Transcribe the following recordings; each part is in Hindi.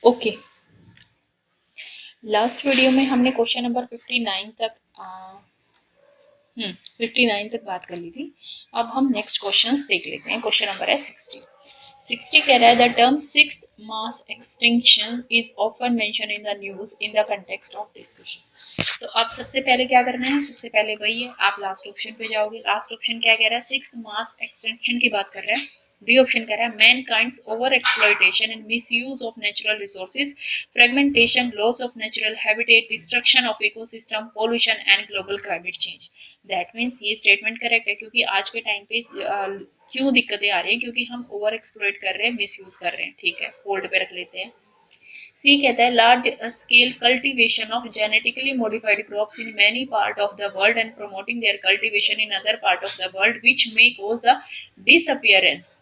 ओके, लास्ट वीडियो में हमने क्वेश्चन नंबर 59 तक 59 तक बात कर ली थी। अब हम नेक्स्ट क्वेश्चंस देख लेते हैं। क्वेश्चन नंबर है 60। 60 कह रहा है the term six mass extinction is often mention in the news in the context of discussion. तो अब सबसे पहले क्या करना है, सबसे पहले वही है, आप लास्ट ऑप्शन पे जाओगे। लास्ट ऑप्शन क्या कह रहा है, सिक्स मास एक्सटिंक्शन की बात कर रहा है। बी ऑप्शन कह रहा है mankind's over exploitation and misuse of natural resources, fragmentation, loss of natural habitat, destruction of ecosystem, pollution and global climate change. That means ये स्टेटमेंट करेक्ट है, क्योंकि आज के टाइम पे क्यों दिक्कतें आ रही हैं, क्योंकि हम ओवर एक्सप्लॉइट कर रहे हैं, मिसयूज कर रहे हैं। ठीक है, फोल्ड पे रख लेते हैं। सी कहता है large scale cultivation of genetically modified crops in many part of the world and promoting their cultivation in other part of the world which may cause the disappearance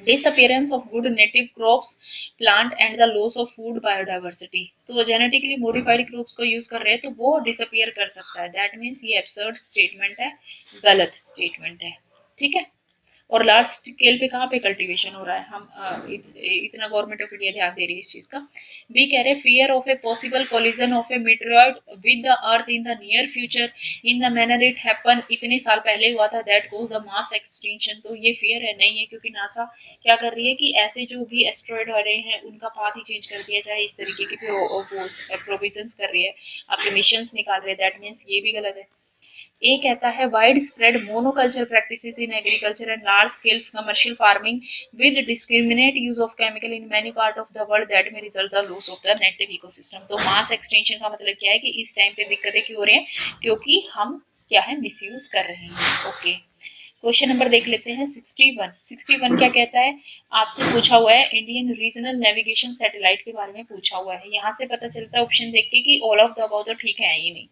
disappearance of good native crops plant and the loss of food biodiversity। तो जेनेटिकली मॉडिफाइड क्रॉप्स को यूज कर रहे हैं तो वो डिसअपियर कर सकता है। दैट मीन्स ये एब्सर्ड स्टेटमेंट है, गलत स्टेटमेंट है। ठीक है, और लार्ज स्केल पे कहाँ पे कल्टीवेशन हो रहा है, हम इतना गवर्नमेंट ऑफ इंडिया ध्यान दे रही है इस चीज का। बी कह रहे fear of a possible collision of a meteoroid with the earth in the near future in the manner it happen, इतने साल पहले हुआ था, that cause the mass extinction. तो ये फियर है, नहीं है, क्योंकि नासा क्या कर रही है कि ऐसे जो भी एस्ट्रॉइड आ रहे हैं उनका पाथ ही चेंज कर दिया जाए, इस तरीके की प्रोविजंस कर रही है, आपके मिशंस निकाल रहे हैं। दैट मीन्स ये भी गलत है। ए कहता है widespread monoculture practices in agriculture and large scale commercial farming with discriminate use of chemical in many part of the world that में result the loss of the native ecosystem. तो मास एक्सटेंशन का मतलब क्या है कि इस टाइम पे दिक्कतें क्यों हो रही हैं, क्योंकि हम क्या है, मिसयूज कर रहे हैं। ओके, क्वेश्चन नंबर देख लेते हैं 61। 61 क्या कहता है, आपसे पूछा हुआ है इंडियन रीजनल नेविगेशन सैटेलाइट के बारे में पूछा हुआ है। यहाँ से पता चलता है ऑप्शन देख के कि ऑल ऑफ द अबव तो ठीक है ही नहीं।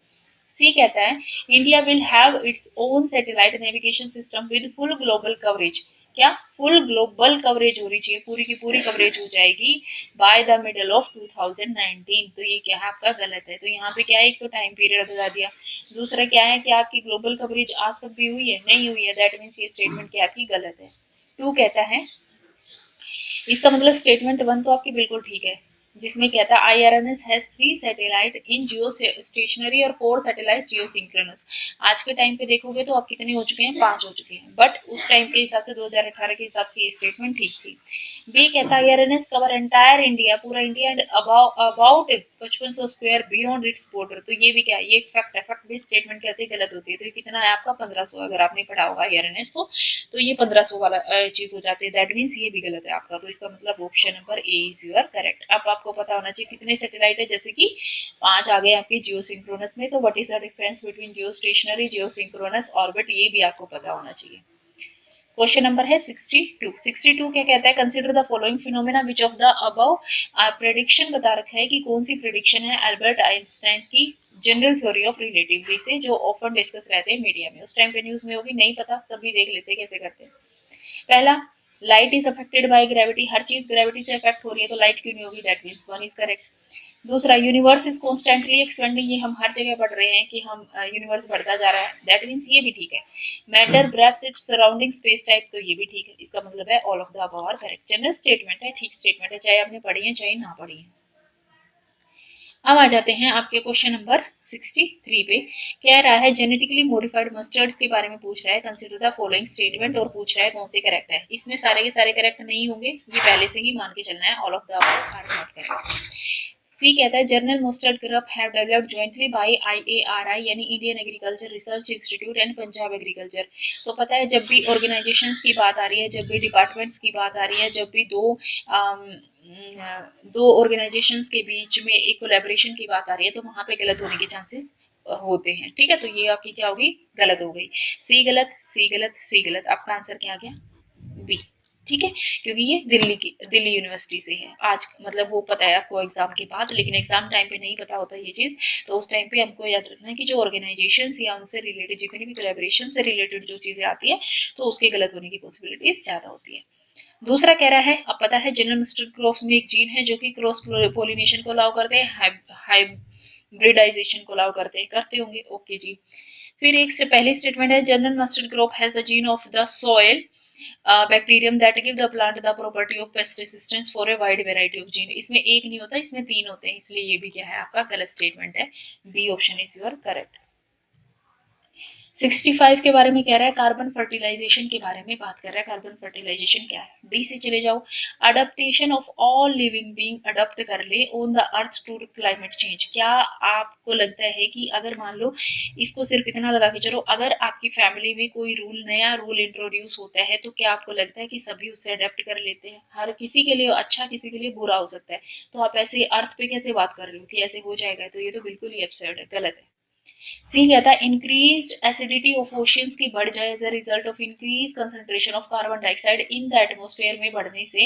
सी कहता है India will have its own satellite navigation system with full global coverage. क्या फुल ग्लोबल कवरेज हो रही चाहिए, पूरी की पूरी कवरेज हो जाएगी बाय द मिडल ऑफ 2019। तो ये क्या है आपका गलत है। तो यहाँ पे क्या है, एक तो टाइम पीरियड बता दिया, दूसरा क्या है कि आपकी ग्लोबल कवरेज आज तक भी हुई है, नहीं हुई है। दैट मीन्स ये स्टेटमेंट क्या आपकी गलत है। टू कहता है, इसका मतलब स्टेटमेंट वन तो आपकी बिल्कुल ठीक है, जिसमें कहता है IRNS has 3 satellite in geostationary और 4 सैटेलाइट जियो सिंक्रोनस। आज के टाइम पे देखोगे तो अब कितने हो चुके हैं, 5 हो चुके हैं, बट उस टाइम के हिसाब से 2018 के हिसाब से ये स्टेटमेंट ठीक थी। बी कहता है आईआरएनएस कवर एंटायर इंडिया, पूरा India and about 5500 square beyond its border. तो ये भी क्या है, ये एक फैक्ट है, फैक्ट बेस्ड स्टेटमेंट कहते हैं गलत होती है। तो ये कितना है आपका 1500, अगर आपने पढ़ा होगा आईआरएनएस तो ये 1500 वाला चीज हो जाती है। दैट मीन्स ये भी गलत है आपका। तो इसका मतलब option number A is your correct. अब आपको पता होना चाहिए कितने सैटेलाइट है, जैसे कि 5 आ गए आपके जियो सिंक्रोनस में। तो what is the difference between Jio stationery, Jio synchronous, orbit, ये भी आपको पता होना चाहिए। क्वेश्चन नंबर है 62। 62 क्या कहता है, consider the following phenomena which of the above prediction बता रखा है कि कौन सी प्रेडिक्शन है अल्बर्ट आइंस्टाइन की जनरल थ्योरी ऑफ रिलेटिविटी से, जो ऑफन डिस्कस रहते हैं मीडिया में। उस टाइम पे न्यूज में होगी, नहीं पता तभी देख लेते हैं कैसे करते हैं। पहला, light is affected by gravity, हर चीज ग्रेविटी से अफेक्ट हो रही है तो लाइट क्यों नहीं होगी, that means one is correct. दूसरा, यूनिवर्स इज कॉन्स्टेंटली एक्सपेंडिंग, ये हम हर जगह पढ़ रहे हैं कि हम यूनिवर्स बढ़ता जा रहा है, दैट मीन्स ये भी ठीक है। Matter grasps its surrounding space type, तो ये भी ठीक है। इसका मतलब है all of the above are correct. General statement है, ठीक स्टेटमेंट है, चाहे आपने पढ़ी है चाहे ना पढ़ी है। अब आ जाते हैं आपके क्वेश्चन नंबर 63 पे। कह रहा है जेनेटिकली मॉडिफाइड मस्टर्ड्स के बारे में पूछ रहा है, कंसीडर द फॉलोइंग स्टेटमेंट, और पूछ रहा है कौन से करेक्ट है। इसमें सारे के सारे करेक्ट नहीं होंगे, ये पहले से ही मान के चलना है, all of the above are not correct. C कहता है general mustard crop have developed jointly by IARI यानी Indian agriculture research institute and Punjab agriculture. तो पता है जब भी ऑर्गेनाइजेशंस की बात आ रही है, जब भी डिपार्टमेंट्स की बात आ रही है, जब भी दो ऑर्गेनाइजेशंस के बीच में एक कोलैबोरेशन की बात आ रही है, तो वहां पे गलत होने के चांसेस होते हैं। ठीक है, तो ये आपकी क्या होगी, गलत हो गई। सी गलत, सी गलत, सी गलत। आपका आंसर क्या आ गया, बी। ठीक है, क्योंकि ये दिल्ली यूनिवर्सिटी से है। आज मतलब वो पता है आपको एग्जाम के बाद, लेकिन एग्जाम टाइम पे नहीं पता होता ये चीज। तो उस टाइम पे हमको याद रखना है कि जो ऑर्गेनाइजेशन या उनसे रिलेटेड जितनी भी कोलैबोरेशन से रिलेटेड जो चीजें आती है, तो उसके गलत होने की पॉसिबिलिटीज ज्यादा होती है। दूसरा कह रहा है, अब पता है जनरल मस्टर्ड क्रॉप्स में एक जीन है जो कि क्रॉस पोलिनेशन को अलाउ करते हैं, हाइब्रिडाइजेशन को अलाउ करते होंगे। ओके जी। फिर एक से पहली स्टेटमेंट है general mustard crop has the gene of the soil bacterium that give the plant the property of paste resistance for a wide variety of gene. इसमें एक नहीं होता, इसमें 3 होते हैं, इसलिए ये भी क्या है आपका गलत स्टेटमेंट है। B option is your correct. 65 के बारे में कह रहा है, कार्बन फर्टिलाइजेशन के बारे में बात कर रहा है। कार्बन फर्टिलाइजेशन क्या है? डी से चले जाओ। Adaptation of all living being adopt कर ले on the earth to climate change. क्या आपको लगता है कि अगर मान लो इसको सिर्फ इतना लगा के चलो, अगर आपकी फैमिली में कोई रूल, नया रूल इंट्रोड्यूस होता है, तो क्या आपको लगता है कि सभी उससे अडेप्ट कर लेते हैं? हर किसी के लिए अच्छा, किसी के लिए बुरा हो सकता है। तो आप ऐसे अर्थ पे कैसे बात कर रहे हो कि ऐसे हो जाएगा? तो ये तो बिल्कुल ही एब्सर्ड है, गलत है। सी क्या था? इंक्रीज्ड एसिडिटी ऑफ ओशियंस की बढ़ जाए as a result of increase concentration of carbon dioxide in the atmosphere में बढ़ने से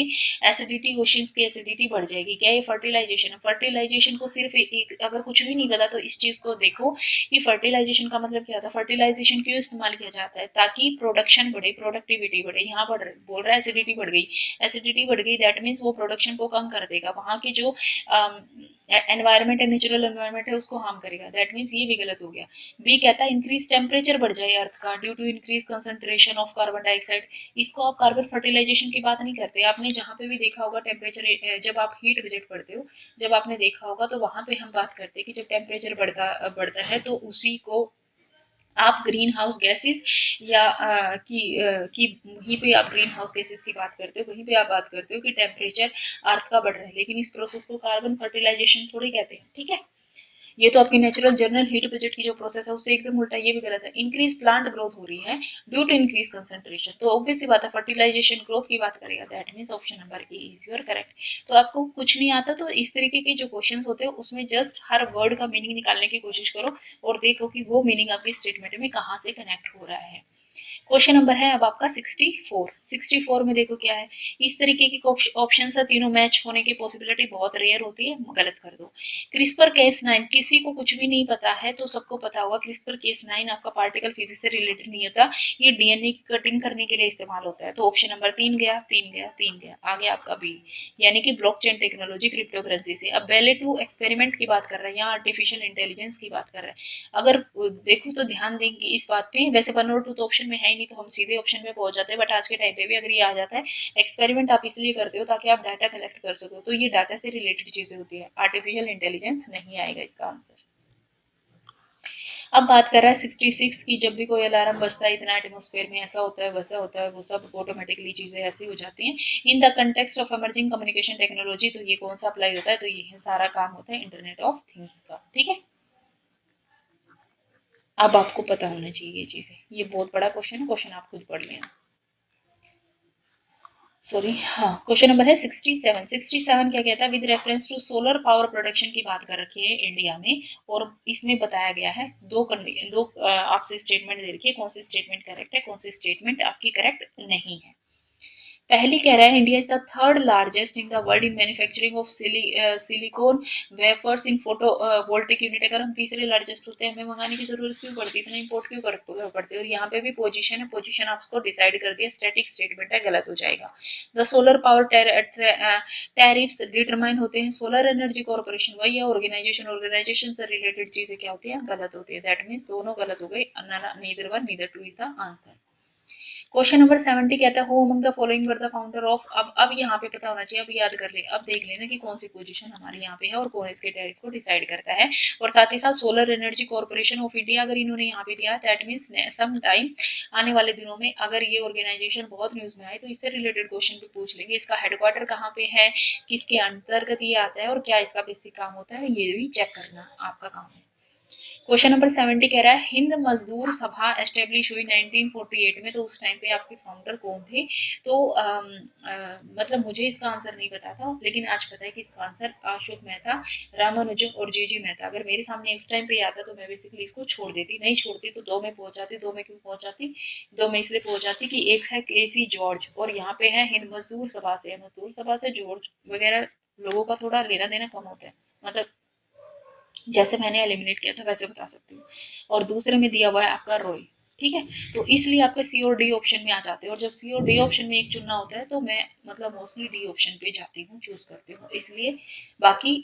एसिडिटी, ओशियंस की एसिडिटी बढ़ जाएगी। क्या ये फर्टिलाइजेशन है? फर्टिलाइजेशन को सिर्फ एक, अगर कुछ भी नहीं पता तो इस चीज को देखो कि फर्टिलाइजेशन का मतलब क्या होता है। फर्टिलाइजेशन क्यों इस्तेमाल किया जाता है? ताकि प्रोडक्शन बढ़े, प्रोडक्टिविटी बढ़े। यहाँ बोल रहा है एसिडिटी बढ़ गई, एसिडिटी बढ़ गई, दैट मीन्स वो प्रोडक्शन को कम कर देगा, वहाँ की जो एनवायरमेंट है, नेचुरल एनवायरमेंट है, उसको हार्म करेगा। दैट मीन्स ये भी गलत हो गया। बी कहता है इंक्रीज टेम्परेचर बढ़ जाए अर्थ का due to increase concentration of carbon dioxide. इसको आप कार्बन फर्टिलाइजेशन की बात नहीं करते। आपने जहाँ पे भी देखा होगा टेम्परेचर, जब आप हीट विजिट पढ़ते हो, जब आपने देखा होगा तो वहां पे हम बात करते हैं कि जब टेम्परेचर बढ़ता है तो उसी को आप ग्रीन हाउस गैसेस या की वहीं पे आप ग्रीन हाउस गैसेस की बात करते हो, वहीं पे आप बात करते हो कि टेम्परेचर अर्थ का बढ़ रहा है, लेकिन इस प्रोसेस को कार्बन फर्टिलाइजेशन थोड़ी कहते हैं। ठीक है, ये तो आपकी नेचुरल जनरल हीट बजट की जो प्रोसेस है उससे एकदम उल्टा, ये भी गलत है। इंक्रीज प्लांट ग्रोथ हो रही है ड्यू टू इंक्रीज कंसंट्रेशन, तो ऑब्वियस सी बात है फर्टिलाइजेशन ग्रोथ की बात करेगा। That means option number A is your correct. तो आपको कुछ नहीं आता तो इस तरीके के जो क्वेश्चंस होते हैं उसमें जस्ट हर वर्ड का मीनिंग निकालने की कोशिश करो और देखो कि वो मीनिंग आपकी स्टेटमेंट में कहाँ से कनेक्ट हो रहा है। क्वेश्चन नंबर है अब आपका 64। 64 में देखो क्या है, इस तरीके के ऑप्शन है, तीनों मैच होने की पॉसिबिलिटी बहुत रेयर होती है, गलत कर दो। क्रिस्पर केस 9, किसी को कुछ भी नहीं पता है तो सबको पता होगा क्रिस्पर केस 9 आपका पार्टिकल फिजिक्स से रिलेटेड नहीं होता, ये डीएनए की कटिंग करने के लिए इस्तेमाल होता है। तो ऑप्शन नंबर 3 गया, 3 गया, 3 गया, आगे आपका बी यानी कि ब्लॉकचेन टेक्नोलॉजी क्रिप्टोकरेंसी से। अब बेले 2 एक्सपेरिमेंट की बात कर रहे हैं, यहाँ आर्टिफिशियल इंटेलिजेंस की बात कर रहे हैं। अगर देखो तो ध्यान देंगे इस बात पे, वैसे 1 और 2 तो ऑप्शन में है ही नहीं, तो हम सीधे ऑप्शन में पहुंच जाते हैं, बट आज के टाइम पे भी अगर ये आ जाता है, एक्सपेरिमेंट आप इसलिए करते हो ताकि आप डाटा कलेक्ट कर सको, तो ये डाटा से रिलेटेड चीजें होती है, आर्टिफिशियल इंटेलिजेंस नहीं आएगा इसका आंसर। अब बात कर रहा है 66 की, जब भी कोई अलार्म बजता है इतना एटमॉस्फेयर में ऐसा होता है वैसा होता है, वो सब ऑटोमेटिकली चीजें ऐसी हो जाती हैं in the context of emerging communication technology. तो ये कौन सा अप्लाई होता है? तो ये सारा काम होता है इंटरनेट ऑफ थिंग्स का। ठीक है, अब आपको पता होना चाहिए ये चीजें, ये बहुत बड़ा क्वेश्चन है, क्वेश्चन आप खुद पढ़ लेना। सॉरी, हाँ, क्वेश्चन नंबर है 67। 67 क्या कहता है? With reference to solar power production की बात कर रखी है इंडिया में, और इसमें बताया गया है दो आपसे स्टेटमेंट दे रखी है, कौन सी स्टेटमेंट करेक्ट है, कौन सी स्टेटमेंट आपकी करेक्ट नहीं है। पहली कह रहा है India is the third largest in the world in manufacturing of silicon wafers in photo voltaic unit. अगर हम तीसरे लार्जेस्ट होते हैं, हमें मंगाने की जरूरत क्यों पड़ती, इतना इंपोर्ट क्यों पड़ती है? और यहाँ पे भी पोजीशन है, पोजीशन आपको डिसाइड कर दिया, स्टैटिक स्टेटमेंट है, गलत हो जाएगा। The solar power tariffs determine होते हैं सोलर एनर्जी कॉर्पोरेशन, वही है ऑर्गेनाइजेशन, ऑर्गेनाइजेशन से रिलेटेड चीजें क्या होती है? गलत होती है। दैट मीन्स दोनों गलत हो गई, neither one neither two is the answer. Question number 70 कहता है who among the following were the founder of. अब यहाँ पे पता होना चाहिए, अब याद कर ले, अब देख लेना कि कौन सी पोजीशन हमारे यहाँ पे है और कौन इसके टैरिफ को डिसाइड करता है। और साथ ही साथ solar energy corporation of India अगर इन्होंने यहाँ पे दिया, दैट मीन्स सम टाइम आने वाले दिनों में अगर ये ऑर्गेनाइजेशन बहुत न्यूज में आए तो इससे रिलेटेड क्वेश्चन भी पूछ लेंगे, इसका हेडक्वार्टर कहाँ पे है, किसके अंतर्गत ये आता है और क्या इसका बेसिक काम होता है, ये भी चेक करना आपका काम है। क्वेश्चन नंबर 70 कह रहा है हिंद मजदूर सभा एस्टेब्लिश हुई 1948 में, तो उस टाइम पे आपके फाउंडर कौन थे? तो मतलब मुझे इसका आंसर नहीं पता था, लेकिन आज पता है कि इसका आंसर अशोक मेहता, रामानुजन और जी मेहता। अगर मेरे सामने उस टाइम पे आता तो मैं बेसिकली इसको छोड़ देती, नहीं छोड़ती तो दो में पहुंच जाती। दो में क्यों पहुंच जाती? दो में इसलिए पहुंच जाती कि एक है केसी जॉर्ज और यहाँ पे है हिंद मजदूर सभा से। मजदूर सभा से जॉर्ज वगैरह लोगों का थोड़ा लेना देना कम होता है, मतलब जैसे मैंने एलिमिनेट किया था वैसे बता सकती हूँ। और दूसरे में दिया हुआ है आपका रॉय। ठीक है, तो इसलिए आपके सी और डी ऑप्शन में आ जाते हैं, और जब सी और डी ऑप्शन में एक चुनना होता है तो मैं मतलब मोस्टली डी ऑप्शन पे जाती हूँ, चूज करती हूँ, इसलिए बाकी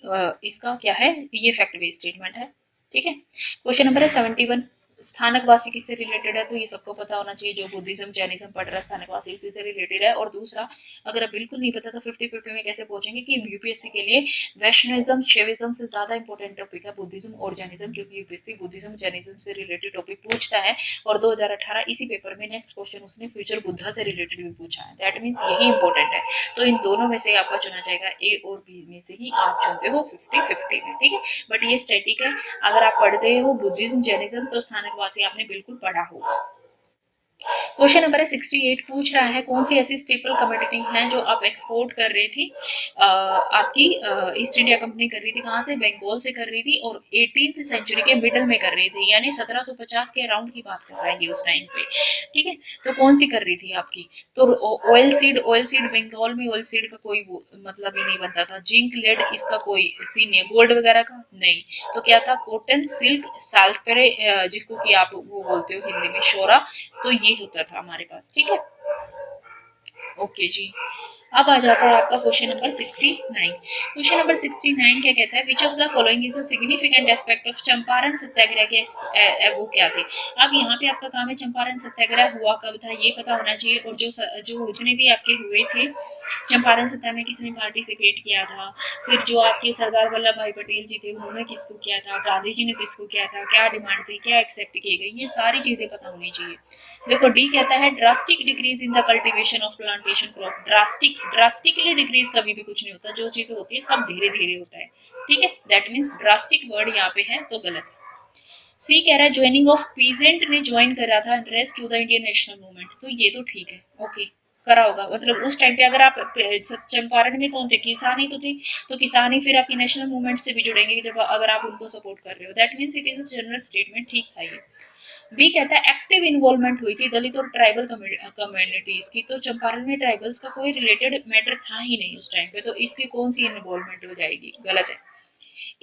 इसका क्या है, ये फैक्ट बेस्ड स्टेटमेंट है। ठीक है, क्वेश्चन नंबर है 71। स्थानकवासी किससे रिलेटेड है, तो ये सबको पता होना चाहिए, जो बुद्धिज्म जैनिज्म पढ़ रहा है स्थानकवासी उसी से रिलेटेड है। और दूसरा, अगर आप बिल्कुल नहीं पता तो 50-50 में कैसे पहुंचेंगे कि यूपीएससी के लिए वैष्णविज्म शैविज्म से ज्यादा इंपॉर्टेंट टॉपिक है बुद्धिज्म और जैनिज्म, क्योंकि यूपीएससी बुद्धिज्म जैनिज्म से रिलेटेड टॉपिक पूछता है। और 2018 इसी पेपर में नेक्स्ट क्वेश्चन उसने फ्यूचर बुद्धा से रिलेटेड भी पूछा है, दैट मीन्स यही इंपॉर्टेंट है। तो इन दोनों में से आपका चुना जाएगा, ए और बी में से ही आप चुनते हो 50-50 में, ठीक है। बट ये स्टैटिक है, अगर आप पढ़ रहे हो बुद्धिज्म जैनिज्म तो स्थानकवासी आपने बिल्कुल पढ़ा होगा। क्वेश्चन नंबर है 68, पूछ रहा है कौन सी ऐसी स्टेपल कमोडिटी है जो आप एक्सपोर्ट कर रही थी, आपकी ईस्ट इंडिया कंपनी कर रही थी, कहाँ से, बंगाल से कर रही थी, और 18th सेंचुरी के मिडल में कर रही थी, यानी 1750 के अराउंड की बात कर रहा है ये उस टाइम पे, ठीक है। तो कौन सी कर रही थी आपकी, तो ऑयल सीड बंगाल में ऑयल सीड का कोई मतलब ही नहीं बनता था। जिंक लेड इसका कोई सीन नहीं है। गोल्ड वगैरह का नहीं, तो क्या था, कॉटन सिल्क साल्टपेरे, जिसको कि आप वो बोलते हो हिंदी में शोरा, तो ये होता था हमारे पास, ठीक है। ओके जी, अब आ जाता है आपका क्वेश्चन नंबर 69। क्वेश्चन नंबर 69 क्या कहता है, which of the following is a significant aspect of Champaran Satyagraha के वो क्या थे। अब यहाँ पे आपका काम है चंपारण सत्याग्रह हुआ कब था ये पता होना चाहिए, और जो जितने भी आपके हुए थे चंपारण सत्याग्रह में किसने पार्टिसिपेट किया था, फिर जो आपके सरदार वल्लभ भाई पटेल जी थे उन्होंने किसको किया था, गांधी जी ने किसको किया था, क्या डिमांड थी, क्या एक्सेप्ट किए गए, ये सारी चीजें पता होनी चाहिए। देखो डी कहता है drastic decrease in the cultivation of plantation crop. Drastically decrease कभी भी कुछ नहीं होता, जो चीजें होती है सब धीरे धीरे होता है, ठीक है। दैट मीन्स ड्रास्टिक वर्ड यहाँ पे है तो गलत है। सी कह रहा है ज्वाइनिंग ऑफ पीजेंट ने ज्वाइन करा था rest to the Indian national movement, तो ये तो ठीक है, ओके करा होगा, मतलब उस टाइम पे अगर आप चंपारण में कौन थे, किसान ही तो थे, तो किसान ही फिर आपकी नेशनल मूवमेंट से भी जुड़ेंगे जब अगर आप उनको सपोर्ट कर रहे हो, that means it is a general statement, ठीक था ये। बी कहता है एक्टिव इन्वॉल्वमेंट हुई थी दलित और ट्राइबल कम्युनिटीज की, तो चंपारण में ट्राइबल्स का कोई रिलेटेड मैटर था ही नहीं उस टाइम पे, तो इसकी कौन सी इन्वॉल्वमेंट हो जाएगी, गलत है।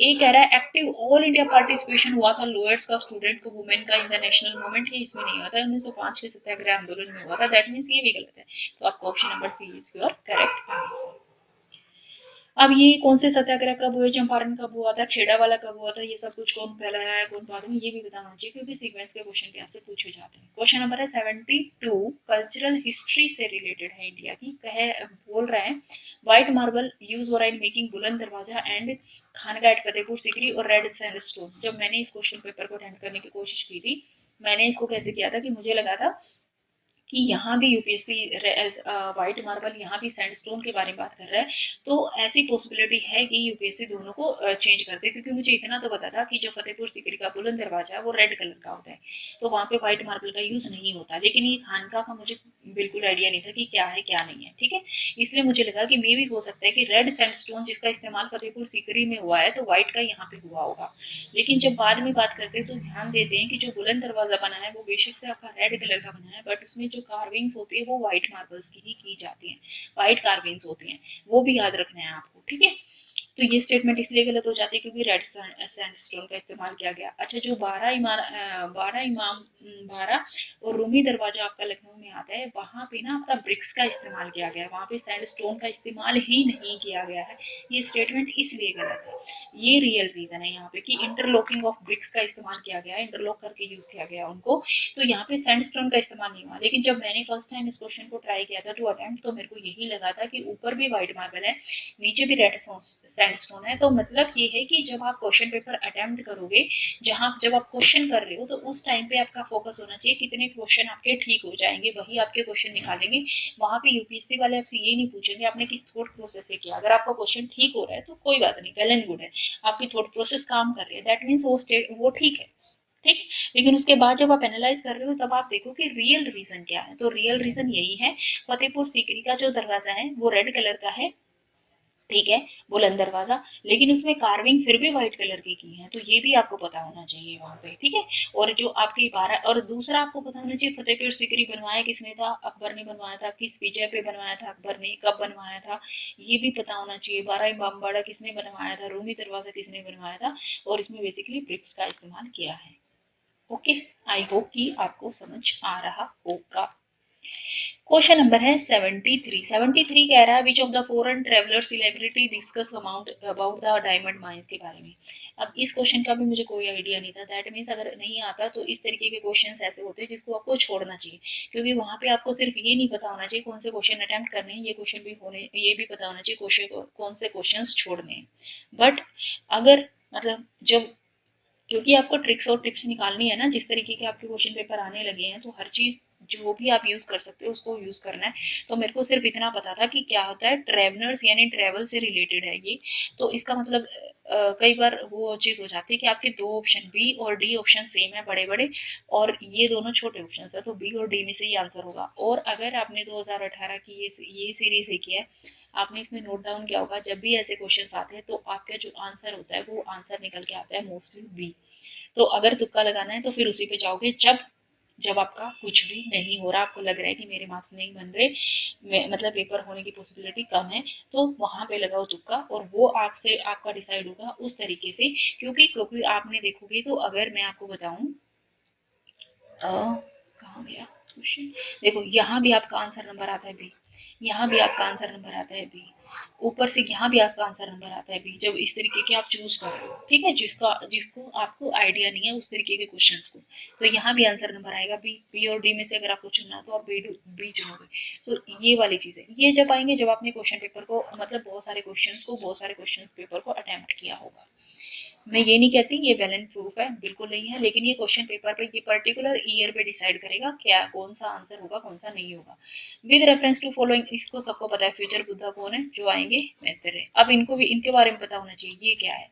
ए कह रहा है एक्टिव ऑल इंडिया पार्टिसिपेशन हुआ था लोअर्स का, स्टूडेंट को, वुमेन का इन द नेशनल मूवमेंट, ये इसमें नहीं हुआ था, 1905 के सत्याग्रह आंदोलन में हुआ था, दैट मीन्स ये भी गलत है। तो आपका option number C is your correct answer. अब ये कौन से सत्याग्रह कब हुए, चंपारण कब हुआ था, खेड़ा वाला कब हुआ था, ये सब कुछ कौन पहले आया कौन बाद में, ये भी बताना चाहिए, क्योंकि सीक्वेंस के क्वेश्चन भी आपसे पूछे जाते हैं। क्वेश्चन नंबर है 72, कल्चरल हिस्ट्री से रिलेटेड है इंडिया की, कहे बोल रहे हैं व्हाइट मार्बल यूज हो रहा है मेकिंग बुलंद दरवाजा एंड खानका एट फतेहपुर सीकरी और रेड सैंडस्टोन। जब मैंने इस क्वेश्चन पेपर को अटेंड करने की कोशिश की थी, मैंने इसको कैसे किया था कि मुझे लगा था कि यहाँ भी यूपीएससी व्हाइट मार्बल यहाँ भी सैंडस्टोन के बारे में बात कर रहा है, तो ऐसी पॉसिबिलिटी है कि यूपीएससी दोनों को चेंज कर दे, क्योंकि मुझे इतना तो पता था कि जो फतेहपुर सीकरी का बुलंद दरवाजा है वो रेड कलर का होता है, तो वहाँ पे व्हाइट मार्बल का यूज नहीं होता, लेकिन ये खानका का मुझे बिल्कुल आइडिया नहीं था कि क्या है क्या नहीं है, ठीक है। इसलिए मुझे लगा कि मे भी हो सकता है कि रेड सैंडस्टोन जिसका इस्तेमाल फतेहपुर सीकरी में हुआ है तो व्हाइट का यहाँ पे हुआ होगा, लेकिन जब बाद में बात करते हैं तो ध्यान देते हैं कि जो बुलंद दरवाजा बना है वो बेशक से आपका रेड कलर का बना है, बट उसमें जो कार्विंग्स होती है वो व्हाइट मार्बल्स की ही की जाती हैं, व्हाइट कार्विंग्स होती हैं, वो भी याद रखना है आपको, ठीक है। तो ये स्टेटमेंट इसलिए गलत हो जाती है क्योंकि रेड सैंडस्टोन का इस्तेमाल किया गया। अच्छा, जो बारह इमाम बारह और रूमी दरवाजा आपका लखनऊ में आता है, वहां पे ना आपका ब्रिक्स का इस्तेमाल किया गया है, वहां पे सैंडस्टोन का इस्तेमाल ही नहीं किया गया है, ये स्टेटमेंट इसलिए गलत है। ये रियल रीजन है यहाँ पे कि इंटरलॉकिंग ऑफ ब्रिक्स का इस्तेमाल किया गया है, इंटरलॉक करके यूज किया गया उनको, तो यहाँ पे सैंडस्टोन का इस्तेमाल नहीं हुआ। लेकिन जब मैंने फर्स्ट टाइम इस क्वेश्चन को ट्राई किया था टू अटेम्प्ट, तो मेरे को यही लगा था कि ऊपर भी व्हाइट मार्बल है नीचे भी रेड सैंडस्टोन है, तो मतलब ये है कि जब आप क्वेश्चन पेपर अटेम्प्ट करोगे, जब आप क्वेश्चन कर रहे हो तो उस टाइम पे आपका फोकस होना चाहिए कितने क्वेश्चन आपके ठीक हो जाएंगे, वही आपके क्वेश्चन निकालेंगे। वहां पे यूपीएससी वाले आपसे ये नहीं पूछेंगे आपने किस थॉट प्रोसेस से किया, अगर आपका क्वेश्चन ठीक हो रहा है तो कोई बात नहीं, वेल एंड गुड है, आपकी थॉट प्रोसेस काम कर रही है, दैट मीन्स वो ठीक है, ठीक। लेकिन उसके बाद जब आप एनालाइज कर रहे हो तब आप देखो कि रियल रीजन क्या है, तो रियल रीजन यही है, फतेहपुर सीकरी का जो दरवाजा है वो रेड कलर का है, ठीक है, बुलंद दरवाजा, लेकिन उसमें कार्विंग फिर भी व्हाइट कलर की है, तो ये भी आपको पता होना चाहिए वहां पे, ठीक है। और जो आपके 12, और दूसरा आपको पता होना चाहिए फतेहपुर सीकरी बनवाया किसने था, अकबर ने बनवाया था, किस विजय पे बनवाया था अकबर ने, कब बनवाया था, ये भी पता होना चाहिए। 12 इमामबाड़ा किसने बनवाया था, रूमी दरवाजा किसने बनवाया था, और इसमें बेसिकली ब्रिक्स का इस्तेमाल किया है। ओके, आई होप कि आपको समझ आ रहा होगा। क्वेश्चन नंबर है 73 कह रहा है which of the foreign traveller celebrity discuss about the diamond mines के बारे में। अब इस क्वेश्चन का भी मुझे कोई आइडिया नहीं था, दैट मीन्स अगर नहीं आता तो इस तरीके के क्वेश्चंस ऐसे होते हैं जिसको आपको छोड़ना चाहिए, क्योंकि वहां पे आपको सिर्फ ये नहीं पता होना चाहिए कौन से क्वेश्चन अटेम्प्ट करने हैं, ये क्वेश्चन भी होने, ये भी पता होना चाहिए क्वेश्चन कौन से क्वेश्चन छोड़ने हैं। बट अगर मतलब जब, क्योंकि आपको ट्रिक्स और टिप्स निकालनी है ना, जिस तरीके के आपके क्वेश्चन पेपर आने लगे हैं तो हर चीज जो भी आप यूज कर सकते हो उसको यूज करना है। तो मेरे को सिर्फ इतना पता था कि क्या होता है, ट्रेवलर्स यानी ट्रेवल से रिलेटेड है ये। तो इसका मतलब कई बार वो चीज हो जाती है कि आपके दो ऑप्शन बी और डी ऑप्शन सेम है बड़े बड़े, और ये दोनों छोटे ऑप्शन है, तो बी और डी में से ही आंसर होगा। और अगर आपने 2018 की ये सीरीज देखी है, आपने इसमें नोट डाउन किया होगा, जब भी ऐसे क्वेश्चन आते हैं तो आपका जो आंसर होता है वो आंसर निकल के आता है मोस्टली बी। तो अगर तुक्का लगाना है तो फिर उसी पे जाओगे जब जब आपका कुछ भी नहीं हो रहा, आपको लग रहा है कि मेरे मार्क्स नहीं बन रहे, मतलब पेपर होने की पॉसिबिलिटी कम है, तो वहां पे लगाओ तुक्का, और वो आपसे आपका डिसाइड होगा उस तरीके से। क्योंकि आपने देखोगे तो अगर मैं आपको बताऊं, कहाँ गया क्वेश्चन, देखो यहाँ भी आपका आंसर नंबर आता है बी, यहाँ भी आपका आंसर नंबर आता है बी, ऊपर से यहाँ भी आपका आंसर नंबर आता है बी, जब इस तरीके के आप चूज कर रहे हो, ठीक है, जिसको आपको आइडिया नहीं है उस तरीके के क्वेश्चंस को, तो यहाँ भी आंसर नंबर आएगा बी। बी और डी में से अगर आपको चुनना है तो आप बी चुनोगे। तो ये वाली चीज है, ये जब आएंगे जब आपने क्वेश्चन पेपर को, मतलब बहुत सारे क्वेश्चन पेपर को अटेम्प्ट किया होगा। मैं ये नहीं कहती ये बैलेंस प्रूफ है, बिल्कुल नहीं है, लेकिन ये क्वेश्चन पेपर पे, ये पर्टिकुलर ईयर पे डिसाइड करेगा क्या कौन सा आंसर होगा कौन सा नहीं होगा। विद रेफरेंस टू फॉलोइंग, इसको सबको पता है, फ्यूचर बुद्धा कौन है, जो आएंगे बेहतर है। अब इनको भी इनके बारे में पता होना चाहिए, ये क्या है,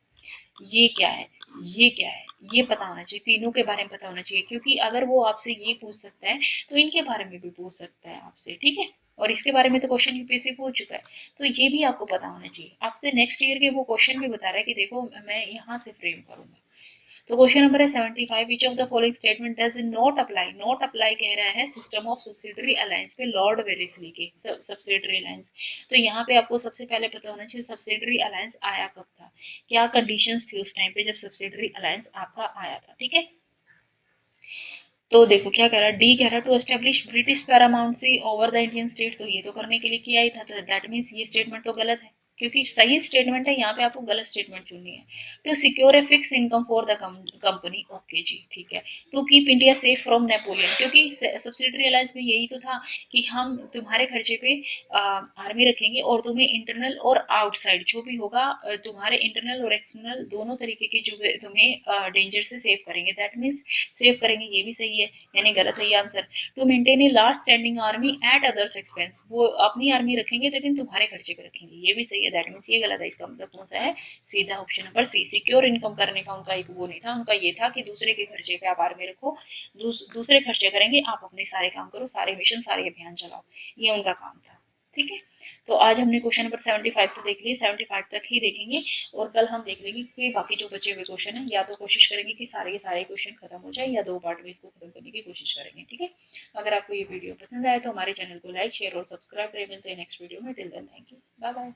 ये क्या है, ये क्या है, ये पता होना चाहिए, तीनों के बारे में पता होना चाहिए, क्योंकि अगर वो आपसे ये पूछ सकता है तो इनके बारे में भी पूछ सकता है आपसे, ठीक है। और इसके बारे में तो क्वेश्चन यूपीएससी पूछ चुका है, तो ये भी आपको पता होना चाहिए। आपसे नेक्स्ट ईयर के वो क्वेश्चन भी बता रहा है कि देखो मैं यहाँ से फ्रेम करूंगा। तो क्वेश्चन नंबर है 75, विच of the following statement does not apply. Not apply कह रहा है सिस्टम ऑफ सब्सिडरी अलायंस पे, लॉर्ड वेलेस्ली के सब्सिडरी अलायंस। तो यहाँ पे आपको सबसे पहले पता होना चाहिए सब्सिडरी अलायंस आया कब था, क्या कंडीशंस थी उस टाइम पे जब सब्सिडरी अलायंस आपका आया था, ठीक है। तो देखो क्या कह रहा है, डी कह रहा है to establish British paramountcy over the Indian state, तो ये तो करने के लिए किया ही था, तो दैट मीन्स ये स्टेटमेंट तो गलत है, क्योंकि सही स्टेटमेंट है, यहाँ पे आपको गलत स्टेटमेंट चुननी है। To secure a fix income for the company, okay जी ठीक है। To keep India safe from Napoleon, क्योंकि सब्सिडरी अलायंस में यही तो था कि हम तुम्हारे खर्चे पे आर्मी रखेंगे और तुम्हें इंटरनल और आउटसाइड जो भी होगा, तुम्हारे इंटरनल और एक्सटर्नल दोनों तरीके की जो तुम्हें डेंजर से सेव करेंगे, दैट मीन्स सेव करेंगे, ये भी सही है, यानी गलत है ये answer. To maintain a large standing army at others expense, वो अपनी आर्मी रखेंगे लेकिन तुम्हारे खर्चे पे रखेंगे, ये भी सही है, दैट मीन्स ये गलत है। इसका मतलब कौन सा है, सीधा option number C, secure income करने का उनका एक वो नहीं था, उनका ये था कि दूसरे के खर्चे पे आप आर्मी रखो, दूसरे खर्चे करेंगे, आप अपने सारे काम करो, सारे मिशन सारे अभियान चलाओ, ये उनका काम था, ठीक है। तो आज हमने क्वेश्चन नंबर 75 तो देख लिए, 75 तक ही देखेंगे, और कल हम देख लेंगे कि बाकी जो बचे हुए क्वेश्चन है, या तो कोशिश करेंगे कि सारे के सारे क्वेश्चन खत्म हो जाए, या दो पार्ट में इसको खत्म करने की कोशिश करेंगे, ठीक है। अगर आपको ये वीडियो पसंद आए तो हमारे चैनल को लाइक शेयर और सब्सक्राइब करें। मिलते हैं नेक्स्ट वीडियो में, till then thank you, bye bye.